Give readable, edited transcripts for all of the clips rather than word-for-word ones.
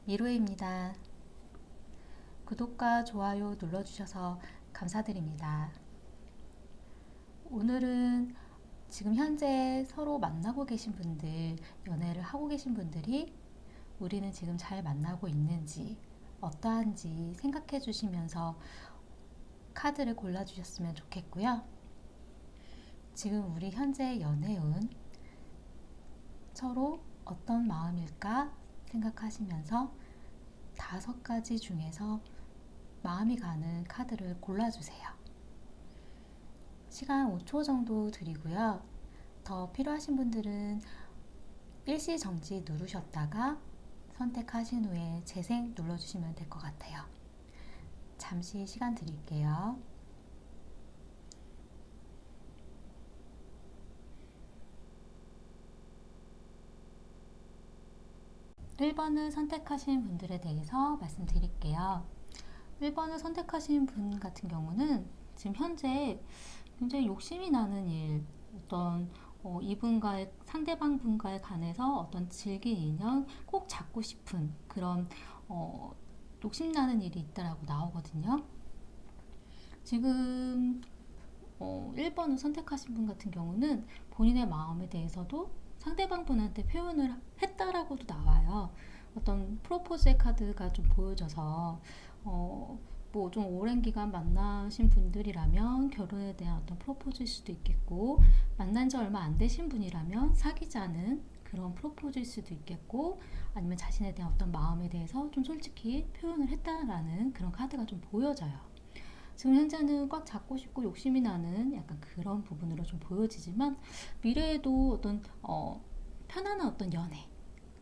미로입니다. 구독과 좋아요 눌러주셔서 감사드립니다. 오늘은 지금 현재 서로 만나고 계신 분들, 연애를 하고 계신 분들이 우리는 지금 잘 만나고 있는지, 어떠한지 생각해 주시면서 카드를 골라주셨으면 좋겠고요. 지금 우리 현재 연애운 서로 어떤 마음일까 생각하시면서 5가지 중에서 마음이 가는 카드를 골라주세요. 시간 5초 정도 드리고요. 더 필요하신 분들은 일시정지 누르셨다가 선택하신 후에 재생 눌러주시면 될 것 같아요. 잠시 시간 드릴게요. 1번을 선택하신 분들에 대해서 말씀드릴게요. 1번을 선택하신 분 같은 경우는 지금 현재 굉장히 욕심이 나는 일, 어떤 이분과의 상대방 분과에 관해서 어떤 질긴 인연 꼭 잡고 싶은 그런 욕심나는 일이 있다라고 나오거든요. 지금 1번을 선택하신 분 같은 경우는 본인의 마음에 대해서도 상대방 분한테 표현을 했다라고도 나와요. 어떤 프로포즈의 카드가 좀 보여져서 뭐 좀 오랜 기간 만나신 분들이라면 결혼에 대한 어떤 프로포즈일 수도 있겠고, 만난 지 얼마 안 되신 분이라면 사귀자는 그런 프로포즈일 수도 있겠고, 아니면 자신에 대한 어떤 마음에 대해서 좀 솔직히 표현을 했다라는 그런 카드가 좀 보여져요. 지금 현재는 꽉 잡고 싶고 욕심이 나는 약간 그런 부분으로 좀 보여지지만, 미래에도 어떤 편안한 어떤 연애,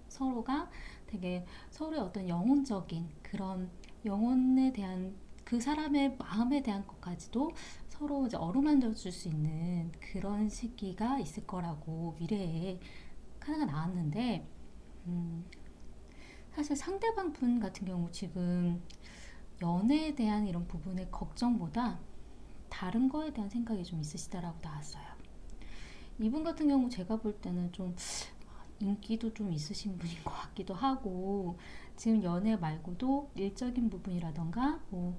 서로가 되게 서로의 어떤 영혼적인 그런 영혼에 대한 그 사람의 마음에 대한 것까지도 서로 이제 어루만져 줄 수 있는 그런 시기가 있을 거라고 미래에 카드가 나왔는데, 사실 상대방 분 같은 경우 지금 연애에 대한 이런 부분의 걱정보다 다른 거에 대한 생각이 좀 있으시다라고 나왔어요. 이분 같은 경우 제가 볼 때는 좀 인기도 좀 있으신 분인 것 같기도 하고, 지금 연애 말고도 일적인 부분이라던가 뭐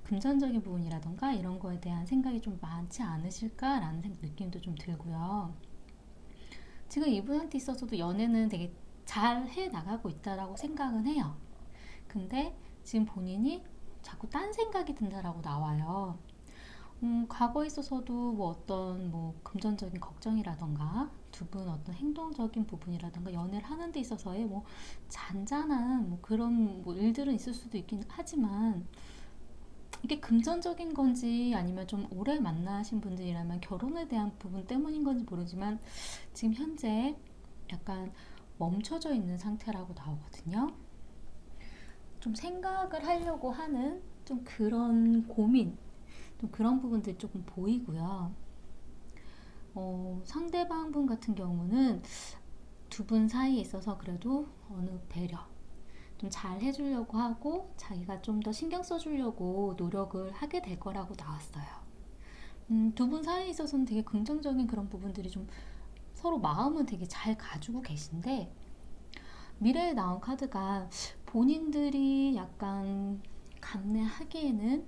금전적인 부분이라던가 이런 거에 대한 생각이 좀 많지 않으실까라는 느낌도 좀 들고요. 지금 이분한테 있어서도 연애는 되게 잘 해 나가고 있다라고 생각은 해요. 근데 지금 본인이 자꾸 딴 생각이 든다라고 나와요. 과거에 있어서도 뭐 어떤 뭐 금전적인 걱정이라던가 두 분 어떤 행동적인 부분이라던가 연애를 하는 데 있어서의 뭐 잔잔한 뭐 그런 뭐 일들은 있을 수도 있긴 하지만, 이게 금전적인 건지 아니면 좀 오래 만나신 분들이라면 결혼에 대한 부분 때문인 건지 모르지만, 지금 현재 약간 멈춰져 있는 상태라고 나오거든요. 좀 생각을 하려고 하는 좀 그런 고민, 좀 그런 부분들이 조금 보이고요. 상대방 분 같은 경우는 두 분 사이에 있어서 그래도 어느 배려, 좀 잘 해주려고 하고 자기가 좀 더 신경 써주려고 노력을 하게 될 거라고 나왔어요. 두 분 사이에 있어서는 되게 긍정적인 그런 부분들이 좀 서로 마음은 되게 잘 가지고 계신데, 미래에 나온 카드가 본인들이 약간 감내하기에는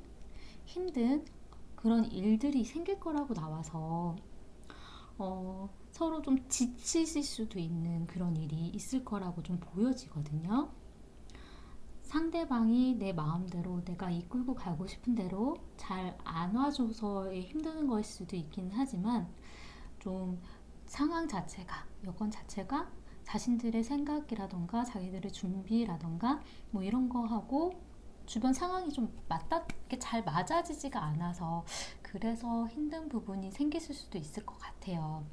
힘든 그런 일들이 생길 거라고 나와서 서로 좀 지치실 수도 있는 그런 일이 있을 거라고 좀 보여지거든요. 상대방이 내 마음대로 내가 이끌고 가고 싶은 대로 잘 안 와줘서 힘드는 거일 수도 있긴 하지만, 좀 상황 자체가, 여건 자체가 자신들의 생각이라던가 자기들의 준비라던가 뭐 이런 거하고 주변 상황이 좀 잘 맞아지지가 않아서 그래서 힘든 부분이 생기실 수도 있을 것 같아요.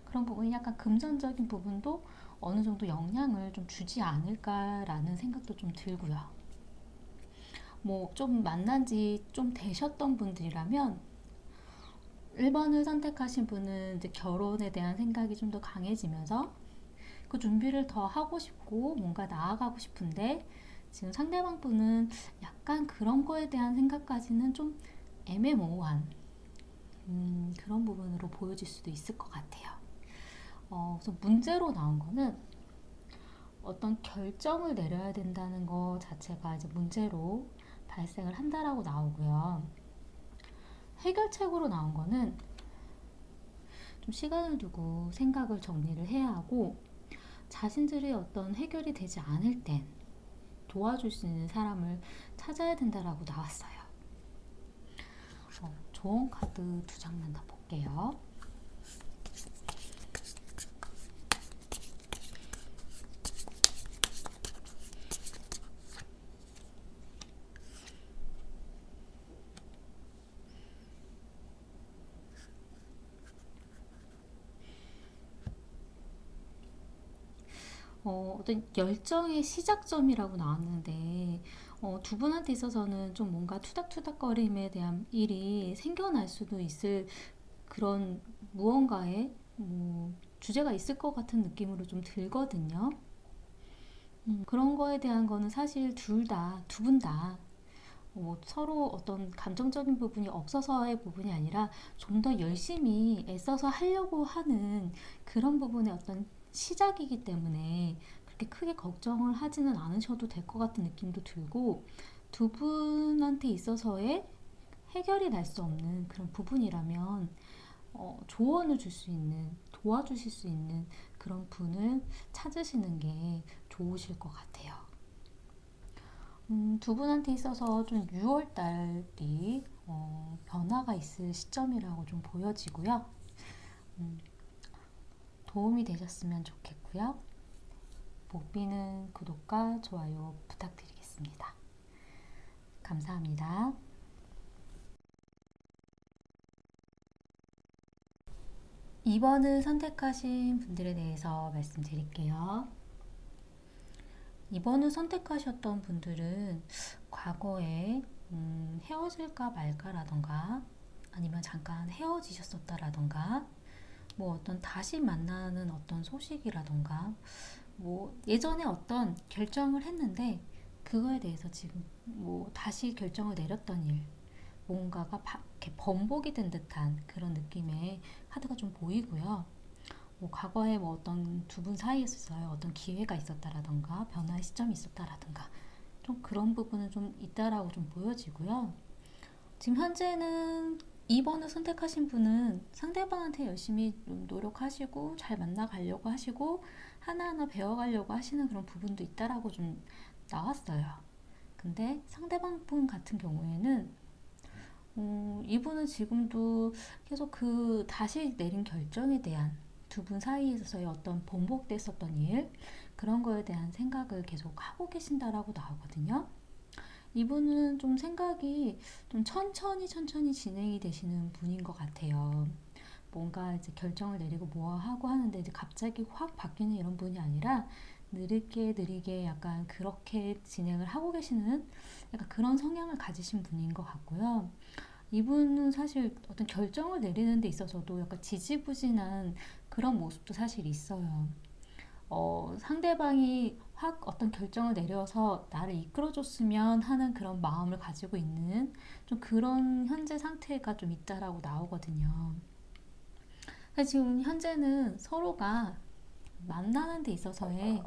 그런 부분이 약간 금전적인 부분도 어느 정도 영향을 좀 주지 않을까라는 생각도 좀 들고요. 뭐 좀 만난 지 좀 되셨던 분들이라면 1번을 선택하신 분은 이제 결혼에 대한 생각이 좀 더 강해지면서 그 준비를 더 하고 싶고 뭔가 나아가고 싶은데, 지금 상대방 분은 약간 그런 거에 대한 생각까지는 좀 애매모호한 그런 부분으로 보여질 수도 있을 것 같아요. 그래서 문제로 나온 거는 어떤 결정을 내려야 된다는 것 자체가 이제 문제로 발생을 한다라고 나오고요. 해결책으로 나온 거는 좀 시간을 두고 생각을 정리를 해야 하고, 자신들이 어떤 해결이 되지 않을 땐 도와줄 수 있는 사람을 찾아야 된다라고 나왔어요. 조언 카드 2장만 더 볼게요. 어떤 열정의 시작점이라고 나왔는데, 두 분한테 있어서는 좀 뭔가 투닥투닥거림에 대한 일이 생겨날 수도 있을 그런 무언가의 주제가 있을 것 같은 느낌으로 좀 들거든요. 그런 거에 대한 거는 사실 두 분 다 서로 어떤 감정적인 부분이 없어서의 부분이 아니라 좀 더 열심히 애써서 하려고 하는 그런 부분의 어떤 시작이기 때문에 그렇게 크게 걱정을 하지는 않으셔도 될 것 같은 느낌도 들고, 두 분한테 있어서의 해결이 날 수 없는 그런 부분이라면 조언을 줄 수 있는, 도와주실 수 있는 그런 분을 찾으시는 게 좋으실 것 같아요. 두 분한테 있어서 좀 6월 달이 변화가 있을 시점이라고 좀 보여지고요. 도움이 되셨으면 좋겠고요. 목비는 구독과 좋아요 부탁드리겠습니다. 감사합니다. 2번을 선택하신 분들에 대해서 말씀드릴게요. 2번을 선택하셨던 분들은 과거에 헤어질까 말까라던가, 아니면 잠깐 헤어지셨었다라던가, 어떤 다시 만나는 어떤 소식이라던가, 예전에 어떤 결정을 했는데 그거에 대해서 지금 다시 결정을 내렸던 일, 뭔가가 이렇게 번복이 된 듯한 그런 느낌의 카드가 좀 보이고요. 과거에 어떤 두 분 사이에 있어요. 어떤 기회가 있었다라던가, 변화의 시점이 있었다라던가, 좀 그런 부분은 좀 있다라고 좀 보여지고요. 지금 현재는 2번을 선택하신 분은 상대방한테 열심히 노력하시고 잘 만나가려고 하시고 하나하나 배워가려고 하시는 그런 부분도 있다라고 좀 나왔어요. 근데 상대방 분 같은 경우에는 이분은 지금도 계속 그 다시 내린 결정에 대한 두 분 사이에서의 어떤 번복됐었던 일, 그런 거에 대한 생각을 계속 하고 계신다라고 나오거든요. 이분은 좀 생각이 좀 천천히 진행이 되시는 분인 것 같아요. 뭔가 이제 결정을 내리고 뭐 하고 하는데 이제 갑자기 확 바뀌는 이런 분이 아니라 느리게 약간 그렇게 진행을 하고 계시는 약간 그런 성향을 가지신 분인 것 같고요. 이분은 사실 어떤 결정을 내리는 데 있어서도 약간 지지부진한 그런 모습도 사실 있어요. 상대방이 확 어떤 결정을 내려서 나를 이끌어줬으면 하는 그런 마음을 가지고 있는 좀 그런 현재 상태가 좀 있다라고 나오거든요. 지금 현재는 서로가 만나는 데 있어서의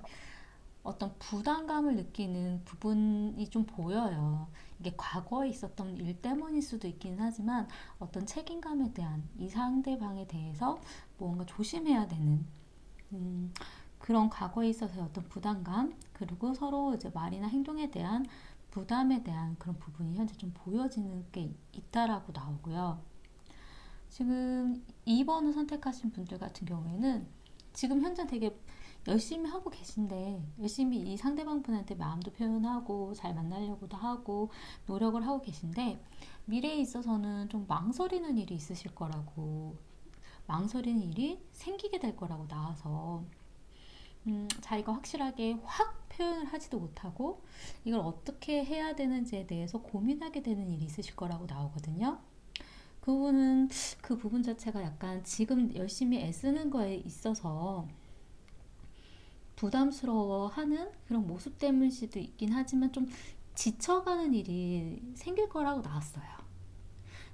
어떤 부담감을 느끼는 부분이 좀 보여요. 이게 과거에 있었던 일 때문일 수도 있긴 하지만 어떤 책임감에 대한, 이 상대방에 대해서 뭔가 조심해야 되는 그런 과거에 있어서의 어떤 부담감, 그리고 서로 이제 말이나 행동에 대한 부담에 대한 그런 부분이 현재 좀 보여지는 게 있다라고 나오고요. 지금 2번을 선택하신 분들 같은 경우에는 지금 현재 되게 열심히 하고 계신데, 열심히 이 상대방 분한테 마음도 표현하고 잘 만나려고도 하고 노력을 하고 계신데, 미래에 있어서는 좀 망설이는 일이 있으실 거라고, 망설이는 일이 생기게 될 거라고 나와서 자기가 확실하게 확 표현을 하지도 못하고 이걸 어떻게 해야 되는지에 대해서 고민하게 되는 일이 있으실 거라고 나오거든요. 그분은 그 부분 자체가 약간 지금 열심히 애쓰는 거에 있어서 부담스러워하는 그런 모습 때문일 수도 있긴 하지만 좀 지쳐가는 일이 생길 거라고 나왔어요.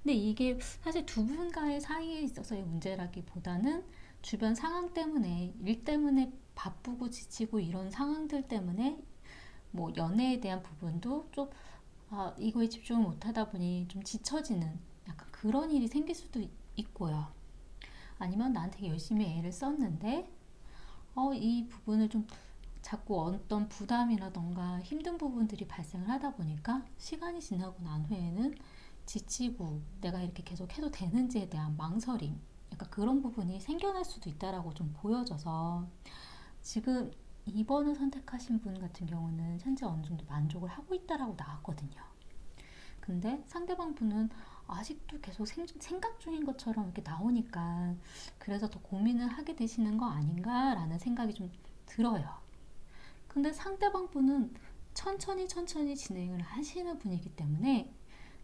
근데 이게 사실 두 분과의 사이에 있어서의 문제라기보다는 주변 상황 때문에, 일 때문에 바쁘고 지치고 이런 상황들 때문에 뭐 연애에 대한 부분도 좀 이거에 집중을 못하다 보니 좀 지쳐지는 약간 그런 일이 생길 수도 있고요. 아니면 난 되게 열심히 애를 썼는데 이 부분을 좀 자꾸 어떤 부담이라던가 힘든 부분들이 발생을 하다 보니까 시간이 지나고 난 후에는 지치고 내가 이렇게 계속 해도 되는지에 대한 망설임, 약간 그런 부분이 생겨날 수도 있다라고 좀 보여져서 지금 2번을 선택하신 분 같은 경우는 현재 어느 정도 만족을 하고 있다라고 나왔거든요. 근데 상대방 분은 아직도 계속 생각 중인 것처럼 이렇게 나오니까 그래서 더 고민을 하게 되시는 거 아닌가라는 생각이 좀 들어요. 근데 상대방 분은 천천히 진행을 하시는 분이기 때문에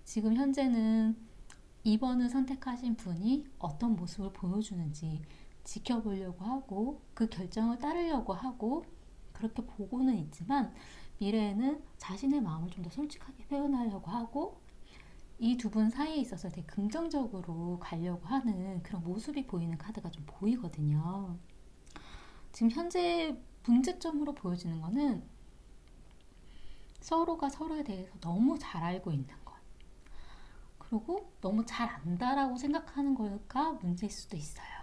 지금 현재는 2번을 선택하신 분이 어떤 모습을 보여주는지 지켜보려고 하고 그 결정을 따르려고 하고 그렇게 보고는 있지만 미래에는 자신의 마음을 좀 더 솔직하게 표현하려고 하고 이 두 분 사이에 있어서 되게 긍정적으로 가려고 하는 그런 모습이 보이는 카드가 좀 보이거든요. 지금 현재 문제점으로 보여지는 거는 서로가 서로에 대해서 너무 잘 알고 있는 것. 그리고 너무 잘 안다라고 생각하는 거가 문제일 수도 있어요.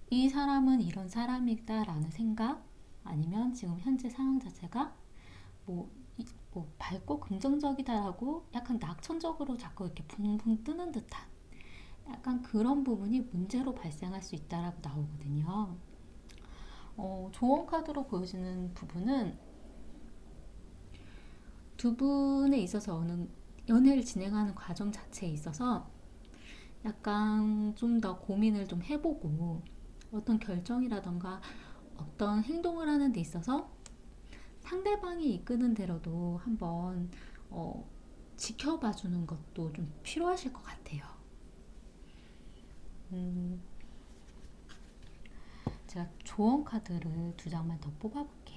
이 사람은 이런 사람이다라는 생각, 아니면 지금 현재 상황 자체가 뭐 밝고 긍정적이다라고 약간 낙천적으로 자꾸 이렇게 붕붕 뜨는 듯한 약간 그런 부분이 문제로 발생할 수 있다라고 나오거든요. 조언 카드로 보여지는 부분은 두 분에 있어서 어느 연애를 진행하는 과정 자체에 있어서 약간 좀 더 고민을 좀 해보고 어떤 결정이라던가 어떤 행동을 하는 데 있어서 상대방이 이끄는 대로도 한번 지켜봐 주는 것도 좀 필요하실 것 같아요. 제가 조언 카드를 2장만 더 뽑아볼게요.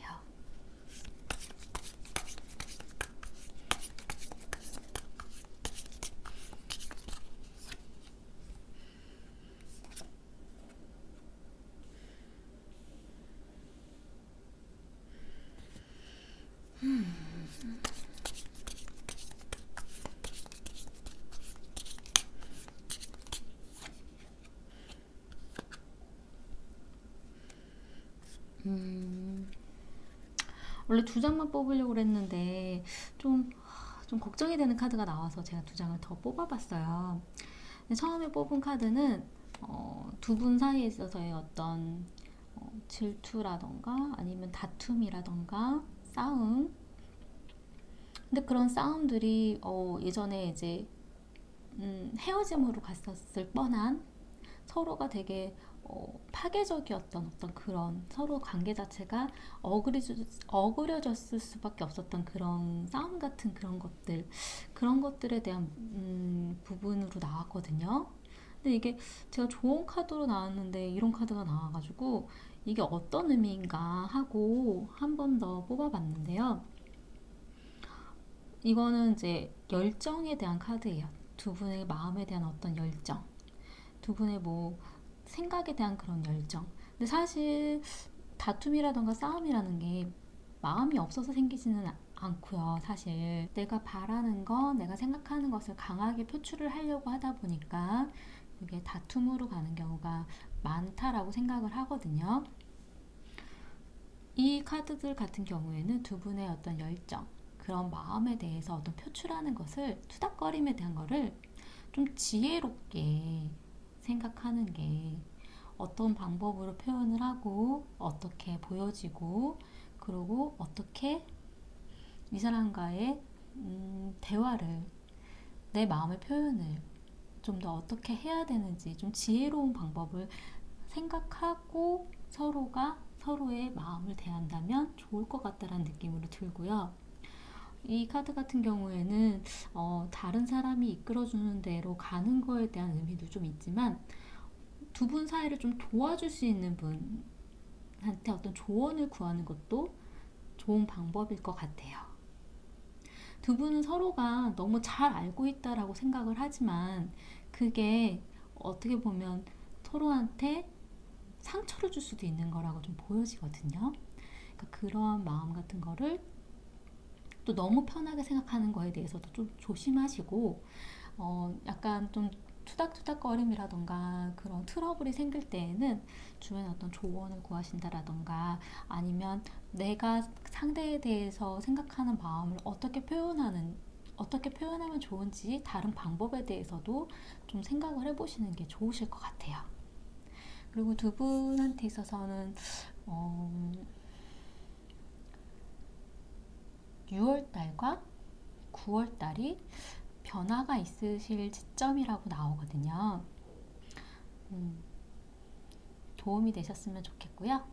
원래 2장만 뽑으려고 그랬는데 좀 걱정이 되는 카드가 나와서 제가 2장을 더 뽑아봤어요. 근데 처음에 뽑은 카드는 두 분 사이에 있어서의 어떤 질투라던가 아니면 다툼이라던가 싸움. 근데 그런 싸움들이 예전에 이제 헤어짐으로 갔었을 뻔한 서로가 되게 파괴적이었던 어떤 그런 서로 관계 자체가 어그려졌을 수밖에 없었던 그런 싸움 같은 그런 것들에 대한 부분으로 나왔거든요. 근데 이게 제가 좋은 카드로 나왔는데 이런 카드가 나와가지고 이게 어떤 의미인가 하고 한 번 더 뽑아봤는데요. 이거는 이제 열정에 대한 카드예요. 두 분의 마음에 대한 어떤 열정, 두 분의 뭐 생각에 대한 그런 열정. 근데 사실 다툼이라던가 싸움이라는 게 마음이 없어서 생기지는 않고요. 사실 내가 바라는 거, 내가 생각하는 것을 강하게 표출을 하려고 하다 보니까 이게 다툼으로 가는 경우가 많다라고 생각을 하거든요. 이 카드들 같은 경우에는 두 분의 어떤 열정, 그런 마음에 대해서 어떤 표출하는 것을, 투닥거림에 대한 거를 좀 지혜롭게 생각하는 게 어떤 방법으로 표현을 하고 어떻게 보여지고 그리고 어떻게 이 사람과의 대화를, 내 마음의 표현을 좀 더 어떻게 해야 되는지 좀 지혜로운 방법을 생각하고 서로가 서로의 마음을 대한다면 좋을 것 같다라는 느낌으로 들고요. 이 카드 같은 경우에는 다른 사람이 이끌어주는 대로 가는 거에 대한 의미도 좀 있지만 두 분 사이를 좀 도와줄 수 있는 분한테 어떤 조언을 구하는 것도 좋은 방법일 것 같아요. 두 분은 서로가 너무 잘 알고 있다라고 생각을 하지만 그게 어떻게 보면 서로한테 상처를 줄 수도 있는 거라고 좀 보여지거든요. 그러니까 그런 마음 같은 거를 또 너무 편하게 생각하는 거에 대해서도 좀 조심하시고, 약간 좀 투닥투닥거림이라던가 그런 트러블이 생길 때에는 주변에 어떤 조언을 구하신다라던가, 아니면 내가 상대에 대해서 생각하는 마음을 어떻게 표현하면 좋은지 다른 방법에 대해서도 좀 생각을 해보시는 게 좋으실 것 같아요. 그리고 두 분한테 있어서는 6월달과 9월달이 변화가 있으실 시점이라고 나오거든요. 도움이 되셨으면 좋겠고요.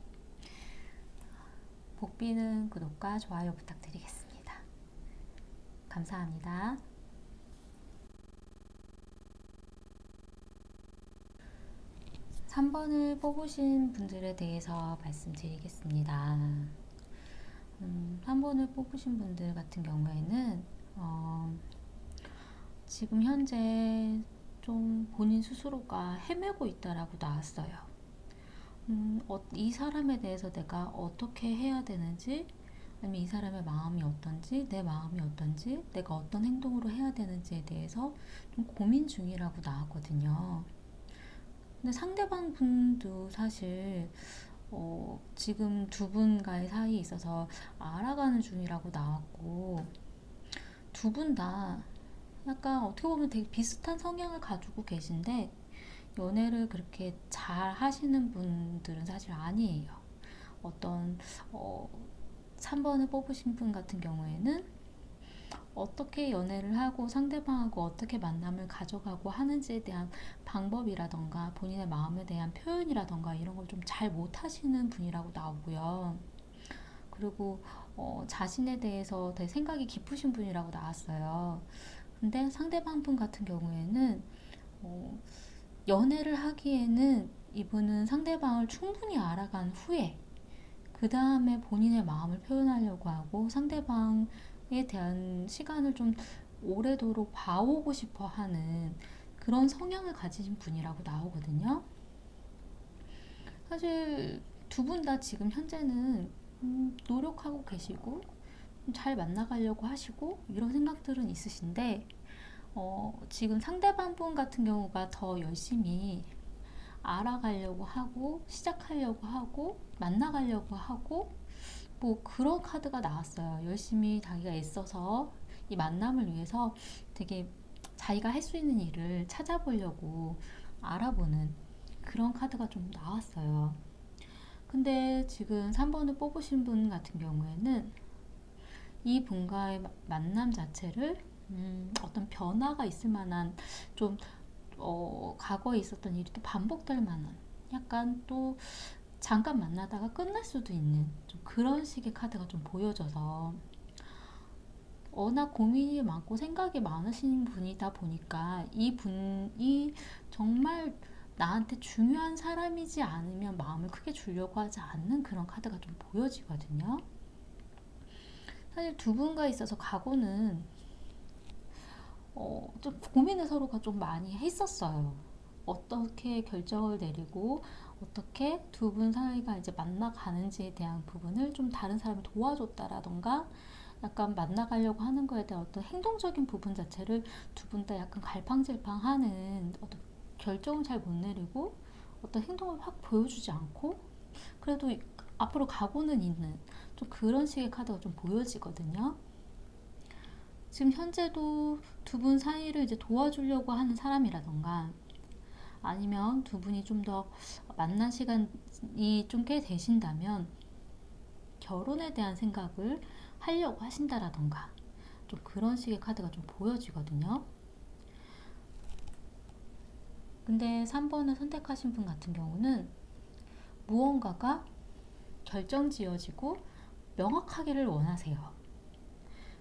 복비는 구독과 좋아요 부탁드리겠습니다. 감사합니다. 3번을 뽑으신 분들에 대해서 말씀드리겠습니다. 3번을 뽑으신 분들 같은 경우에는 지금 현재 좀 본인 스스로가 헤매고 있다라고 나왔어요. 이 사람에 대해서 내가 어떻게 해야 되는지, 아니면 이 사람의 마음이 어떤지, 내 마음이 어떤지, 내가 어떤 행동으로 해야 되는지에 대해서 좀 고민 중이라고 나왔거든요. 근데 상대방 분도 사실 지금 두 분과의 사이에 있어서 알아가는 중이라고 나왔고, 두 분 다 약간 어떻게 보면 되게 비슷한 성향을 가지고 계신데 연애를 그렇게 잘 하시는 분들은 사실 아니에요. 어떤 3번을 뽑으신 분 같은 경우에는 어떻게 연애를 하고 상대방하고 어떻게 만남을 가져가고 하는지에 대한 방법이라던가 본인의 마음에 대한 표현이라던가 이런 걸 좀 잘 못하시는 분이라고 나오고요. 그리고 자신에 대해서 되게 생각이 깊으신 분이라고 나왔어요. 근데 상대방 분 같은 경우에는 연애를 하기에는 이분은 상대방을 충분히 알아간 후에 그 다음에 본인의 마음을 표현하려고 하고 상대방에 대한 시간을 좀 오래도록 봐오고 싶어 하는 그런 성향을 가지신 분이라고 나오거든요. 사실 두 분 다 지금 현재는 노력하고 계시고 잘 만나가려고 하시고 이런 생각들은 있으신데, 지금 상대방 분 같은 경우가 더 열심히 알아가려고 하고 시작하려고 하고 만나가려고 하고 뭐 그런 카드가 나왔어요. 열심히 자기가 애써서 이 만남을 위해서 되게 자기가 할 수 있는 일을 찾아보려고 알아보는 그런 카드가 좀 나왔어요. 근데 지금 3번을 뽑으신 분 같은 경우에는 이 분과의 만남 자체를 어떤 변화가 있을 만한, 좀 과거에 있었던 일이 또 반복될 만한, 약간 또 잠깐 만나다가 끝날 수도 있는 좀 그런 식의 카드가 좀 보여져서, 워낙 고민이 많고 생각이 많으신 분이다 보니까 이 분이 정말 나한테 중요한 사람이지 않으면 마음을 크게 주려고 하지 않는 그런 카드가 좀 보여지거든요. 사실 두 분과 있어서 과거는 좀 고민을 서로가 좀 많이 했었어요. 어떻게 결정을 내리고 어떻게 두 분 사이가 이제 만나가는지에 대한 부분을 좀 다른 사람이 도와줬다라던가, 약간 만나가려고 하는 거에 대한 어떤 행동적인 부분 자체를 두 분 다 약간 갈팡질팡하는, 어떤 결정을 잘 못 내리고 어떤 행동을 확 보여주지 않고 그래도 앞으로 가고는 있는 좀 그런 식의 카드가 좀 보여지거든요. 지금 현재도 두 분 사이를 이제 도와주려고 하는 사람이라던가, 아니면 두 분이 좀 더 만난 시간이 좀 꽤 되신다면 결혼에 대한 생각을 하려고 하신다라던가, 좀 그런 식의 카드가 좀 보여지거든요. 근데 3번을 선택하신 분 같은 경우는 무언가가 결정지어지고 명확하기를 원하세요.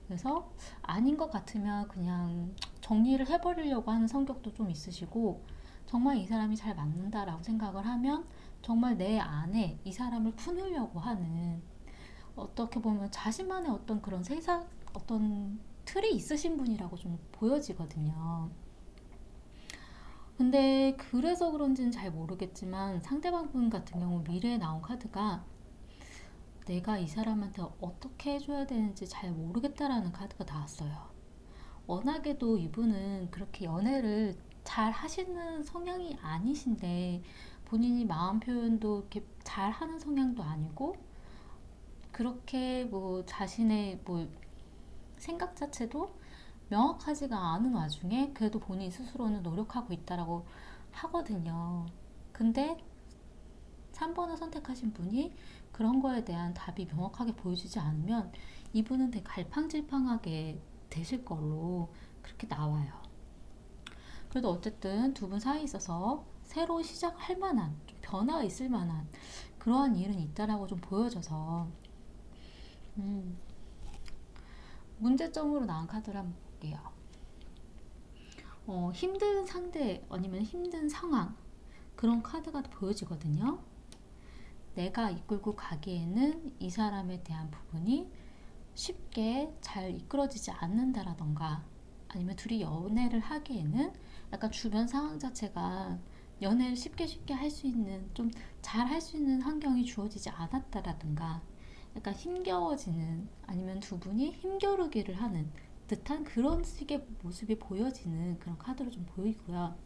그래서 아닌 것 같으면 그냥 정리를 해버리려고 하는 성격도 좀 있으시고, 정말 이 사람이 잘 맞는다라고 생각을 하면 정말 내 안에 이 사람을 품으려고 하는, 어떻게 보면 자신만의 어떤 그런 어떤 틀이 있으신 분이라고 좀 보여지거든요. 근데 그래서 그런지는 잘 모르겠지만 상대방 분 같은 경우 미래에 나온 카드가 내가 이 사람한테 어떻게 해줘야 되는지 잘 모르겠다라는 카드가 나왔어요. 워낙에도 이분은 그렇게 연애를 잘 하시는 성향이 아니신데 본인이 마음 표현도 이렇게 잘 하는 성향도 아니고 그렇게 뭐 자신의 뭐 생각 자체도 명확하지가 않은 와중에 그래도 본인 스스로는 노력하고 있다라고 하거든요. 근데 3번을 선택하신 분이 그런 거에 대한 답이 명확하게 보여지지 않으면 이분은 되게 갈팡질팡하게 되실 걸로 그렇게 나와요. 그래도 어쨌든 두 분 사이에 있어서 새로 시작할 만한 좀 변화가 있을 만한 그러한 일은 있다라고 좀 보여져서 문제점으로 나온 카드를 한번 볼게요. 힘든 상대 아니면 힘든 상황 그런 카드가 보여지거든요. 내가 이끌고 가기에는 이 사람에 대한 부분이 쉽게 잘 이끌어지지 않는다라던가 아니면 둘이 연애를 하기에는 약간 주변 상황 자체가 연애를 쉽게 할 수 있는 좀 잘 할 수 있는 환경이 주어지지 않았다라든가 약간 힘겨워지는 아니면 두 분이 힘겨루기를 하는 듯한 그런 식의 모습이 보여지는 그런 카드로 좀 보이고요.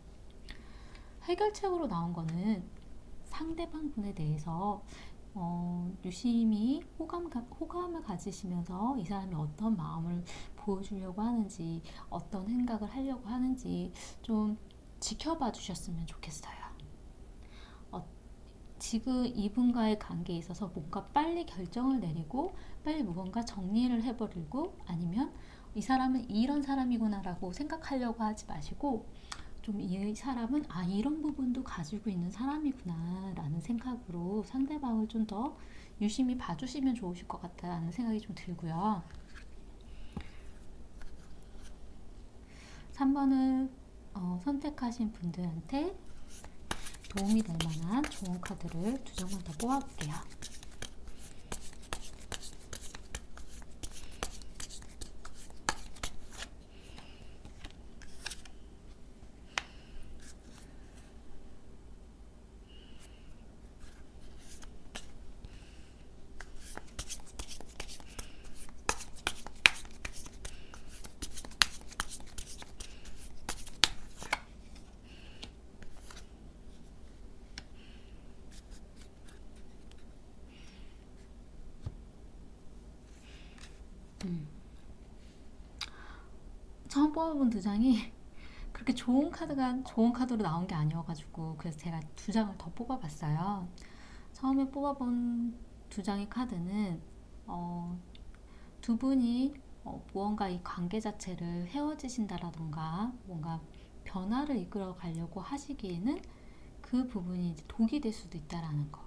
해결책으로 나온 거는 상대방 분에 대해서 유심히 호감을 가지시면서 이 사람이 어떤 마음을 보여주려고 하는지 어떤 생각을 하려고 하는지 좀 지켜봐 주셨으면 좋겠어요. 지금 이분과의 관계에 있어서 뭔가 빨리 결정을 내리고 빨리 무언가 정리를 해버리고 아니면 이 사람은 이런 사람이구나라고 생각하려고 하지 마시고 좀 이 사람은 이런 부분도 가지고 있는 사람이구나 라는 생각으로 상대방을 좀 더 유심히 봐주시면 좋으실 것 같다는 생각이 좀 들고요. 3번을 선택하신 분들한테 도움이 될 만한 좋은 카드를 두 장만 더 뽑아볼게요. 처음 뽑아본 두 장이 그렇게 좋은 카드로 나온 게 아니어가지고 그래서 제가 두 장을 더 뽑아봤어요. 처음에 뽑아본 두 장의 카드는 두 분이 무언가 이 관계 자체를 헤어지신다라던가 뭔가 변화를 이끌어 가려고 하시기에는 그 부분이 이제 독이 될 수도 있다라는 거.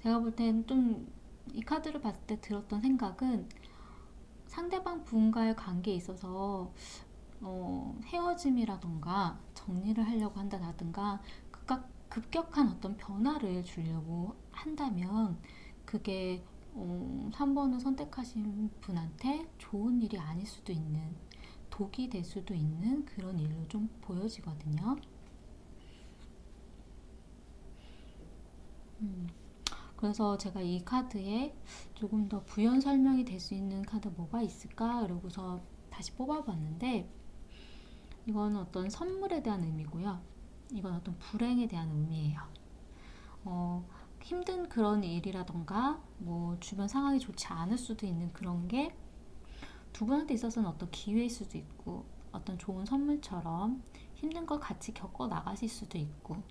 제가 볼 때는 좀 이 카드를 봤을 때 들었던 생각은 상대방 분과의 관계에 있어서 헤어짐이라던가 정리를 하려고 한다든가 급격한 어떤 변화를 주려고 한다면 그게 3번을 선택하신 분한테 좋은 일이 아닐 수도 있는 독이 될 수도 있는 그런 일로 좀 보여지거든요. 그래서 제가 이 카드에 조금 더 부연 설명이 될 수 있는 카드 뭐가 있을까? 그러고서 다시 뽑아봤는데 이건 어떤 선물에 대한 의미고요. 이건 어떤 불행에 대한 의미예요. 힘든 그런 일이라던가 뭐 주변 상황이 좋지 않을 수도 있는 그런 게 두 분한테 있어서는 어떤 기회일 수도 있고 어떤 좋은 선물처럼 힘든 걸 같이 겪어 나가실 수도 있고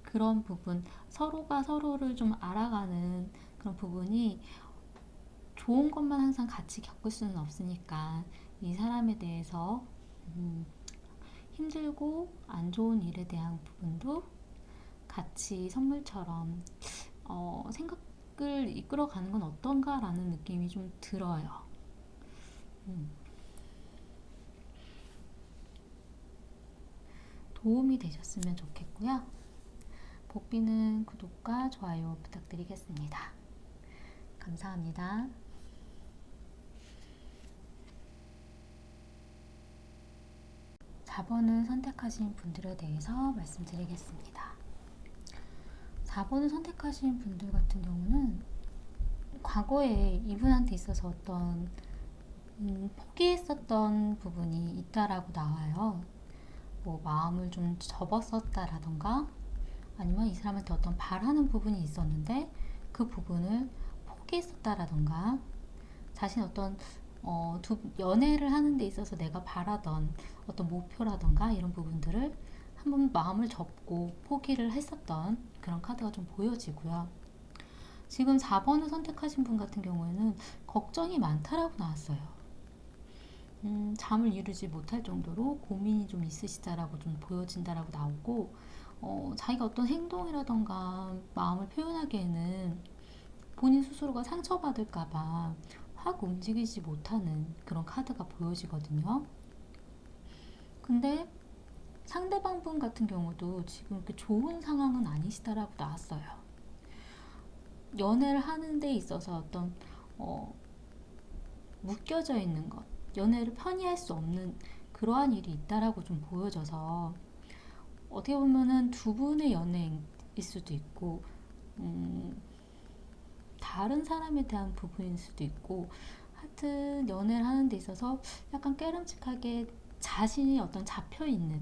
그런 부분 서로가 서로를 좀 알아가는 그런 부분이 좋은 것만 항상 같이 겪을 수는 없으니까 이 사람에 대해서 힘들고 안 좋은 일에 대한 부분도 같이 선물처럼 생각을 이끌어가는 건 어떤가라는 느낌이 좀 들어요. 도움이 되셨으면 좋겠고요. 복비는 구독과 좋아요 부탁드리겠습니다. 감사합니다. 4번을 선택하신 분들에 대해서 말씀드리겠습니다. 4번을 선택하신 분들 같은 경우는 과거에 이분한테 있어서 어떤 포기했었던 부분이 있다라고 나와요. 뭐 마음을 좀 접었었다라던가 아니면 이 사람한테 어떤 바라는 부분이 있었는데 그 부분을 포기했었다라던가 자신 어떤 연애를 하는 데 있어서 내가 바라던 어떤 목표라던가 이런 부분들을 한번 마음을 접고 포기를 했었던 그런 카드가 좀 보여지고요. 지금 4번을 선택하신 분 같은 경우에는 걱정이 많다라고 나왔어요. 잠을 이루지 못할 정도로 고민이 좀 있으시다라고 좀 보여진다라고 나오고 자기가 어떤 행동이라던가 마음을 표현하기에는 본인 스스로가 상처받을까봐 확 움직이지 못하는 그런 카드가 보여지거든요. 근데 상대방 분 같은 경우도 지금 이렇게 좋은 상황은 아니시다라고 나왔어요. 연애를 하는 데 있어서 어떤 묶여져 있는 것, 연애를 편히 할 수 없는 그러한 일이 있다라고 좀 보여져서 어떻게 보면은 두 분의 연애일 수도 있고 다른 사람에 대한 부분일 수도 있고 하여튼 연애를 하는 데 있어서 약간 깨름칙하게 자신이 어떤 잡혀있는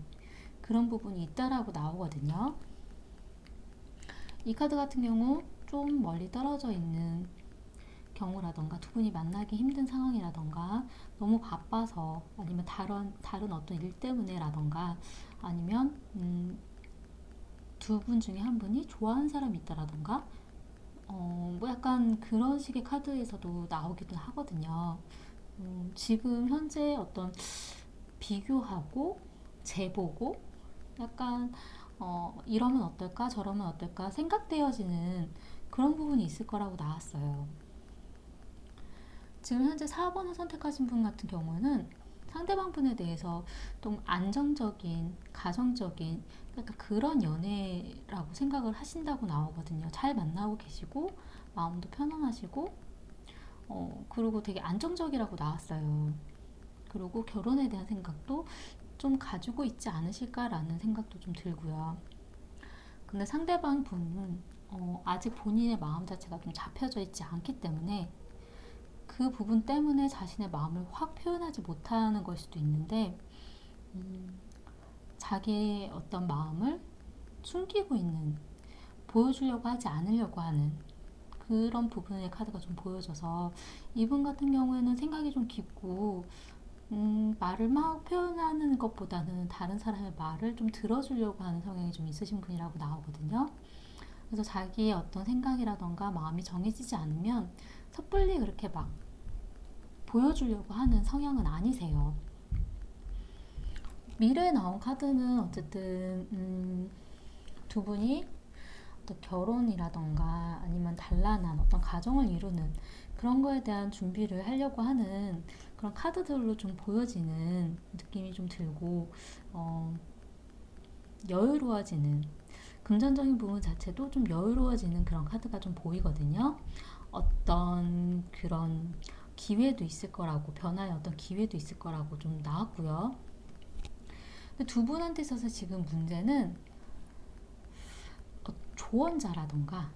그런 부분이 있다라고 나오거든요. 이 카드 같은 경우 좀 멀리 떨어져 있는 경우라던가 두 분이 만나기 힘든 상황이라던가 너무 바빠서 아니면 다른 어떤 일 때문에라던가 아니면 두 분 중에 한 분이 좋아하는 사람이 있다라던가 뭐 약간 그런 식의 카드에서도 나오기도 하거든요. 지금 현재 어떤 비교하고 재보고 약간 이러면 어떨까 저러면 어떨까 생각되어지는 그런 부분이 있을 거라고 나왔어요. 지금 현재 4번을 선택하신 분 같은 경우는 상대방 분에 대해서 좀 안정적인 가정적인 약간 그런 연애라고 생각을 하신다고 나오거든요. 잘 만나고 계시고 마음도 편안하시고 그리고 되게 안정적이라고 나왔어요. 그리고 결혼에 대한 생각도 좀 가지고 있지 않으실까라는 생각도 좀 들고요. 근데 상대방 분은 아직 본인의 마음 자체가 좀 잡혀져 있지 않기 때문에 그 부분 때문에 자신의 마음을 확 표현하지 못하는 걸 수도 있는데 자기의 어떤 마음을 숨기고 있는 보여주려고 하지 않으려고 하는 그런 부분의 카드가 좀 보여져서 이분 같은 경우에는 생각이 좀 깊고 말을 막 표현하는 것보다는 다른 사람의 말을 좀 들어주려고 하는 성향이 좀 있으신 분이라고 나오거든요. 그래서 자기의 어떤 생각이라던가 마음이 정해지지 않으면 섣불리 그렇게 막 보여주려고 하는 성향은 아니세요. 미래에 나온 카드는 어쨌든 두 분이 어떤 결혼이라던가 아니면 단란한 어떤 가정을 이루는 그런 거에 대한 준비를 하려고 하는 그런 카드들로 좀 보여지는 느낌이 좀 들고 여유로워지는 금전적인 부분 자체도 좀 여유로워지는 그런 카드가 좀 보이거든요. 어떤 그런 기회도 있을 거라고 변화의 어떤 기회도 있을 거라고 좀 나왔고요. 근데 두 분한테 있어서 지금 문제는 조언자라던가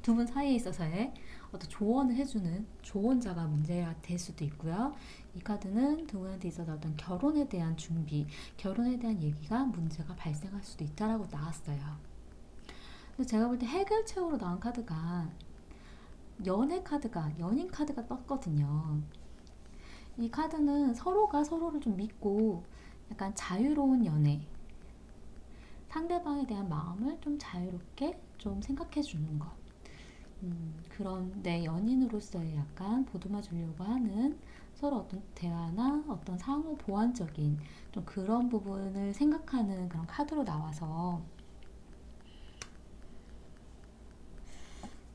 두 분 사이에 있어서의 어떤 조언을 해주는 조언자가 문제가 될 수도 있고요. 이 카드는 두 분한테 있어서 어떤 결혼에 대한 준비, 결혼에 대한 얘기가 문제가 발생할 수도 있다라고 나왔어요. 근데 제가 볼 때 해결책으로 나온 카드가 연애 카드가, 연인 카드가 떴거든요. 이 카드는 서로가 서로를 좀 믿고 약간 자유로운 연애, 상대방에 대한 마음을 좀 자유롭게 좀 생각해 주는 것. 그런 내 연인으로서의 약간 보듬어 주려고 하는 서로 어떤 대화나 어떤 상호 보완적인 좀 그런 부분을 생각하는 그런 카드로 나와서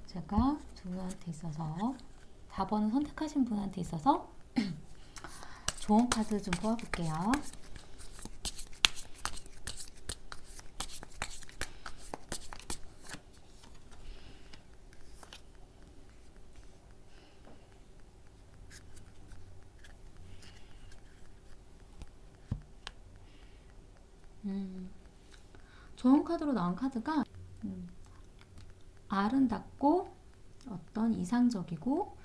제가 두 분한테 있어서 4번을 선택하신 분한테 있어서 좋은 카드 좀 뽑아볼게요. 음, 좋은 카드로 나온 카드가 아름답고 어떤 이상적이고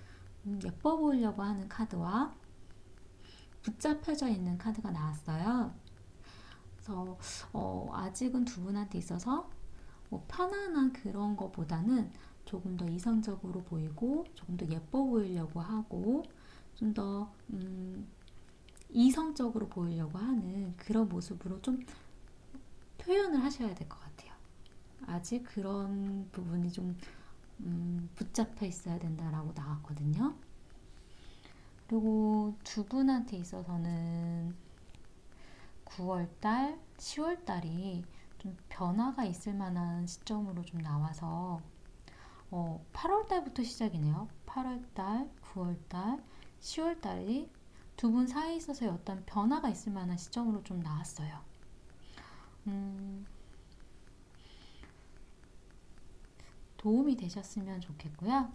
예뻐 보이려고 하는 카드와 붙잡혀져 있는 카드가 나왔어요. 그래서 아직은 두 분한테 있어서 뭐 편안한 그런 것보다는 조금 더 이성적으로 보이고 조금 더 예뻐 보이려고 하고 좀 더 이성적으로 보이려고 하는 그런 모습으로 좀 표현을 하셔야 될 것 같아요. 아직 그런 부분이 좀 붙잡혀 있어야 된다라고 나왔거든요. 그리고 두 분한테 있어서는 9월달, 10월달이 좀 변화가 있을 만한 시점으로 좀 나와서 8월달부터 시작이네요. 8월달, 9월달, 10월달이 두 분 사이에 있어서의 어떤 변화가 있을 만한 시점으로 좀 나왔어요. 도움이 되셨으면 좋겠고요.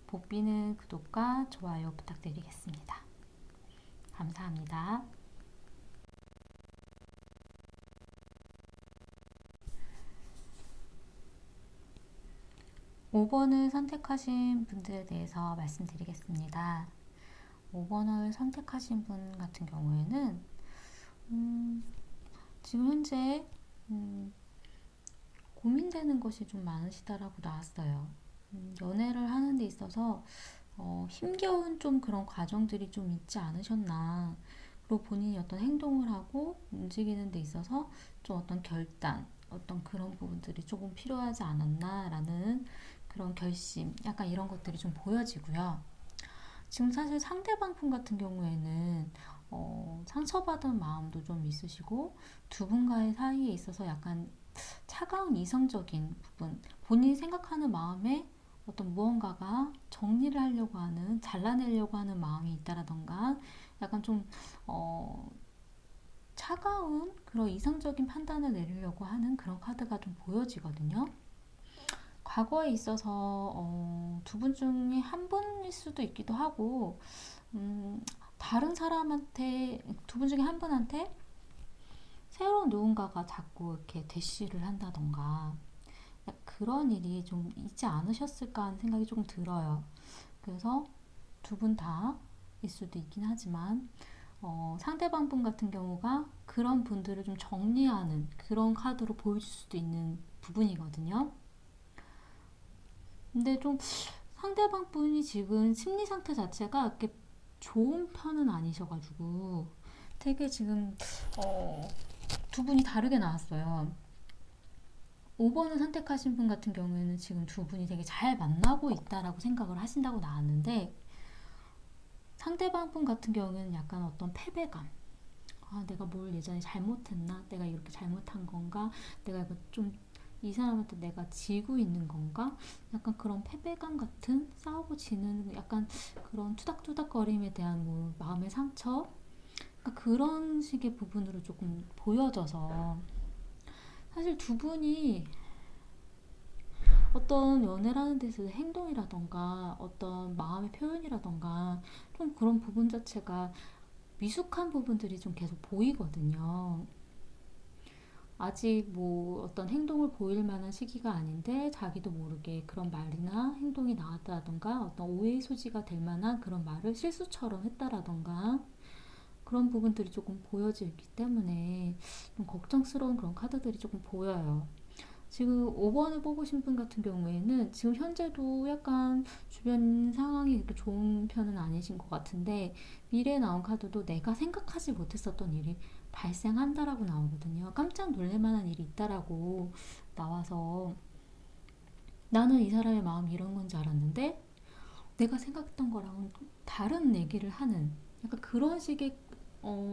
복비는 구독과 좋아요 부탁드리겠습니다. 감사합니다. 5번을 선택하신 분들에 대해서 말씀드리겠습니다. 5번을 선택하신 분 같은 경우에는 지금 현재 고민되는 것이 좀 많으시다라고 나왔어요. 연애를 하는 데 있어서 힘겨운 좀 그런 과정들이 좀 있지 않으셨나. 그리고 본인이 어떤 행동을 하고 움직이는 데 있어서 좀 어떤 결단, 어떤 그런 부분들이 조금 필요하지 않았나라는 그런 결심, 약간 이런 것들이 좀 보여지고요. 지금 사실 상대방 분 같은 경우에는 상처받은 마음도 좀 있으시고 두 분과의 사이에 있어서 약간 차가운 이성적인 부분, 본인이 생각하는 마음에 어떤 무언가가 정리를 하려고 하는, 잘라내려고 하는 마음이 있다라던가 약간 좀 차가운 그런 이성적인 판단을 내리려고 하는 그런 카드가 좀 보여지거든요. 과거에 있어서 두 분 중에 한 분일 수도 있기도 하고 다른 사람한테 두 분 중에 한 분한테 새로운 누군가가 자꾸 이렇게 대시를 한다던가 그런 일이 좀 있지 않으셨을까 하는 생각이 조금 들어요. 그래서 두 분 다일 수도 있긴 하지만 상대방 분 같은 경우가 그런 분들을 좀 정리하는 그런 카드로 보여줄 수도 있는 부분이거든요. 근데 좀 상대방 분이 지금 심리 상태 자체가 이렇게 좋은 편은 아니셔가지고 되게 지금 두 분이 다르게 나왔어요. 5번을 선택하신 분 같은 경우에는 지금 두 분이 되게 잘 만나고 있다라고 생각을 하신다고 나왔는데 상대방 분 같은 경우에는 약간 어떤 패배감, 내가 뭘 예전에 잘못했나? 내가 이렇게 잘못한 건가? 내가 이거 좀 이 사람한테 내가 지고 있는 건가? 약간 그런 패배감 같은 싸우고 지는 약간 그런 투닥투닥거림에 대한 뭐 마음의 상처? 그러니까 그런 식의 부분으로 조금 보여져서 사실 두 분이 어떤 연애를 하는 데서 행동이라던가 어떤 마음의 표현이라던가 좀 그런 부분 자체가 미숙한 부분들이 좀 계속 보이거든요. 아직 뭐 어떤 행동을 보일 만한 시기가 아닌데 자기도 모르게 그런 말이나 행동이 나왔다던가 어떤 오해의 소지가 될 만한 그런 말을 실수처럼 했다라던가 그런 부분들이 조금 보여지기 때문에 좀 걱정스러운 그런 카드들이 조금 보여요. 지금 5번을 뽑으신 분 같은 경우에는 지금 현재도 약간 주변 상황이 그렇게 좋은 편은 아니신 것 같은데 미래에 나온 카드도 내가 생각하지 못했었던 일이 발생한다라고 나오거든요. 깜짝 놀랄만한 일이 있다라고 나와서 나는 이 사람의 마음이 이런 건지 알았는데 내가 생각했던 거랑은 다른 얘기를 하는 약간 그런 식의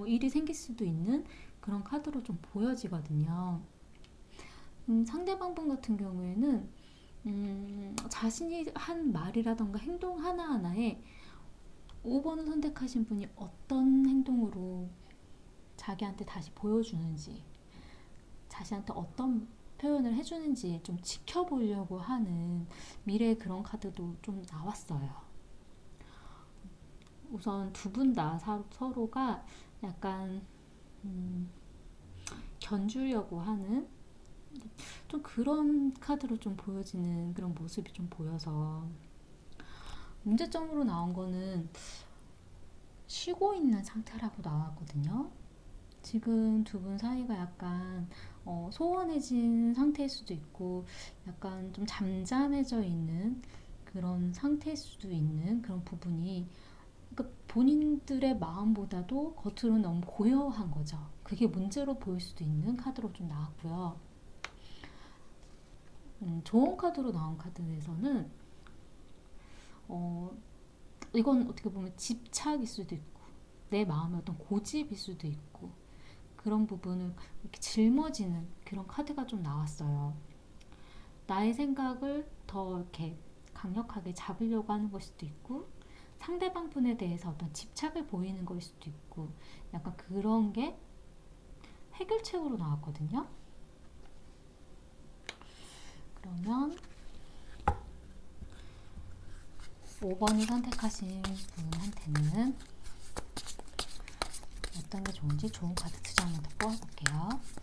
일이 생길 수도 있는 그런 카드로 좀 보여지거든요. 상대방 분 같은 경우에는 자신이 한 말이라던가 행동 하나하나에 5번을 선택하신 분이 어떤 행동으로 자기한테 다시 보여주는지 자신한테 어떤 표현을 해주는지 좀 지켜보려고 하는 미래의 그런 카드도 좀 나왔어요. 우선 두 분 다 서로가 약간 견주려고 하는 좀 그런 카드로 좀 보여지는 그런 모습이 좀 보여서, 문제점으로 나온 거는 쉬고 있는 상태라고 나왔거든요. 지금 두 분 사이가 약간 소원해진 상태일 수도 있고, 약간 좀 잠잠해져 있는 그런 상태일 수도 있는 그런 부분이, 그러니까 본인들의 마음보다도 겉으로는 너무 고요한 거죠. 그게 문제로 보일 수도 있는 카드로 좀 나왔고요. 좋은 카드로 나온 카드에서는 이건 어떻게 보면 집착일 수도 있고, 내 마음의 어떤 고집일 수도 있고, 그런 부분을 이렇게 짊어지는 그런 카드가 좀 나왔어요. 나의 생각을 더 이렇게 강력하게 잡으려고 하는 걸 수도 있고, 상대방 분에 대해서 어떤 집착을 보이는 걸 수도 있고, 약간 그런 게 해결책으로 나왔거든요. 그러면 5번을 선택하신 분한테는 어떤 게 좋은지 좋은 카드 2장만 더 뽑아볼게요.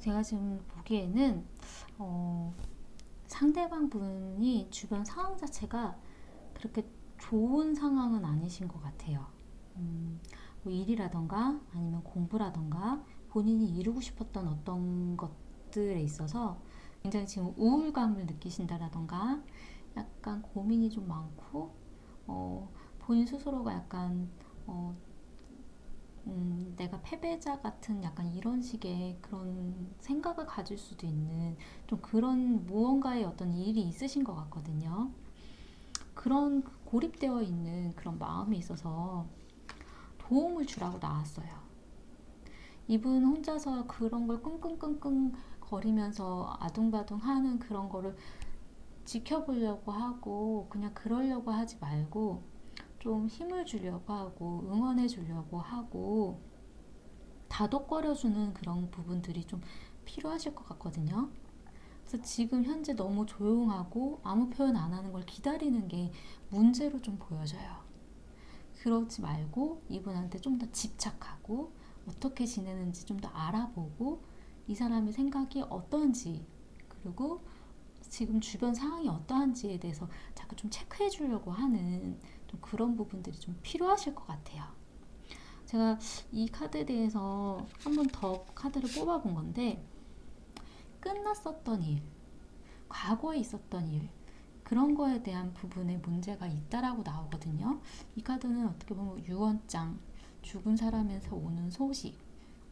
제가 지금 보기에는 상대방 분이 주변 상황 자체가 그렇게 좋은 상황은 아니신 것 같아요. 뭐 일이라던가 아니면 공부라던가 본인이 이루고 싶었던 어떤 것들에 있어서 굉장히 지금 우울감을 느끼신다라던가, 약간 고민이 좀 많고, 본인 스스로가 약간 내가 패배자 같은 약간 이런 식의 그런 생각을 가질 수도 있는 좀 그런 무언가의 어떤 일이 있으신 것 같거든요. 그런 고립되어 있는 그런 마음이 있어서 도움을 주라고 나왔어요. 이분 혼자서 그런 걸 끙끙끙끙 거리면서 아둥바둥 하는 그런 거를 지켜보려고 하고, 그냥 그러려고 하지 말고 좀 힘을 주려고 하고 응원해 주려고 하고 다독거려주는 그런 부분들이 좀 필요하실 것 같거든요. 그래서 지금 현재 너무 조용하고 아무 표현 안 하는 걸 기다리는 게 문제로 좀 보여져요. 그러지 말고 이분한테 좀 더 집착하고, 어떻게 지내는지 좀 더 알아보고, 이 사람의 생각이 어떤지, 그리고 지금 주변 상황이 어떠한지에 대해서 자꾸 좀 체크해 주려고 하는 좀 그런 부분들이 좀 필요하실 것 같아요. 제가 이 카드에 대해서 한 번 더 카드를 뽑아본 건데, 끝났었던 일, 과거에 있었던 일, 그런 거에 대한 부분에 문제가 있다라고 나오거든요. 이 카드는 어떻게 보면 유언장, 죽은 사람에서 오는 소식,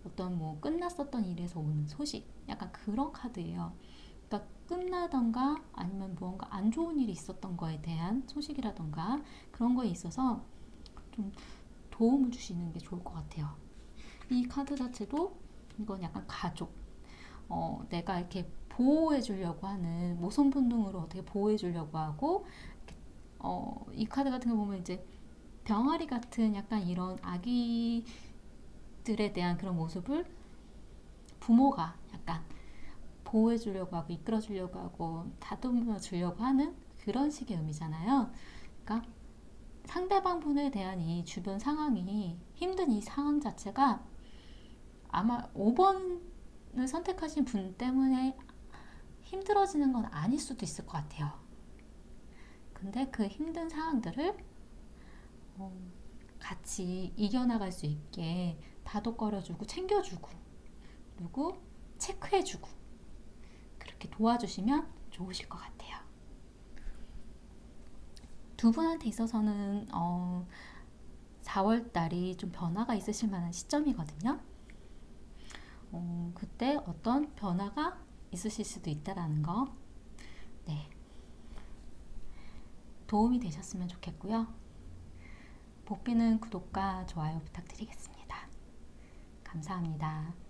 어떤 뭐 끝났었던 일에서 오는 소식, 약간 그런 카드예요. 그러니까 끝나던가 아니면 무언가 안 좋은 일이 있었던 거에 대한 소식이라던가 그런 거에 있어서 좀 도움을 주시는 게 좋을 것 같아요. 이 카드 자체도 이건 약간 가족, 내가 이렇게 보호해 주려고 하는 모성 본능으로 어떻게 보호해 주려고 하고, 이 카드 같은 거 보면 이제 병아리 같은 약간 이런 아기들에 대한 그런 모습을 부모가 약간 보호해 주려고 하고 이끌어 주려고 하고 다듬어 주려고 하는 그런 식의 의미잖아요. 그러니까 상대방 분에 대한 이 주변 상황이 힘든 이 상황 자체가 아마 5번을 선택하신 분 때문에 힘들어지는 건 아닐 수도 있을 것 같아요. 근데 그 힘든 상황들을 같이 이겨나갈 수 있게 다독거려주고 챙겨주고, 그리고 체크해주고, 그렇게 도와주시면 좋으실 것 같아요. 두 분한테 있어서는 4월 달이 좀 변화가 있으실 만한 시점이거든요. 그때 어떤 변화가 있으실 수도 있다라는 거, 네, 도움이 되셨으면 좋겠고요. 복비는 구독과 좋아요 부탁드리겠습니다. 감사합니다.